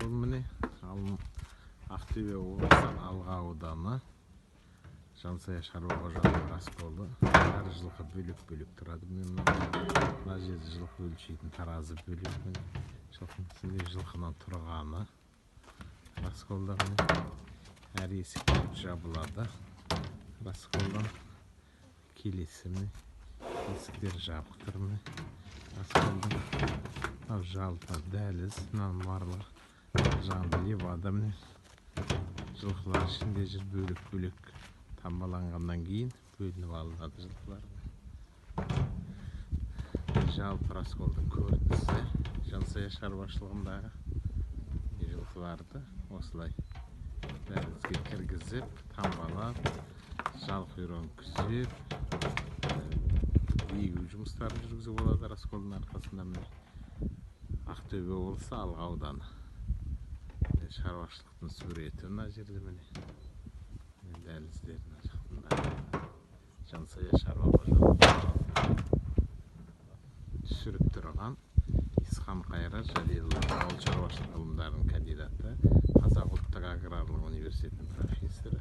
раскол міне Ақтөбе облысы Алға ауданы Жансая шаруа қожалығы расколы. Әр жылқы бөлек-бөлек тұрады. Мына жерде жылқы өлшейтін таразы бөлек. Жылқының ішінде жылқының тұрғаны расколда әр есік жабылады. Расколдан келесі есіктер жабық тұр. Расколдан жалпы дәліз, марлар жанды левада жылқылар ішінде жүр бөлек-бөлек тамбаланғаннан кейін бөлініп алынады жылқылар. Жалпы расколдың көрінісі Жансая шаруашылығындағы жылқыларды осылай дәлізге кіргізіп, тамбалап, жал құйрығын күзеп, егу жұмыстарын жүргізуге болады. Расколдың арқасында Ақтөбе облысы Алға ауданы шаруашылықтың суреті мына жерде дәліздердің жақында Жансая шаруа қожалығы түсіріп тұрған Исхам Қайрат Жәлелұлы ауыл шаруашылық ғылымдарының кандидаты, Қазақ ұлттық аграрлық университетінің профессоры.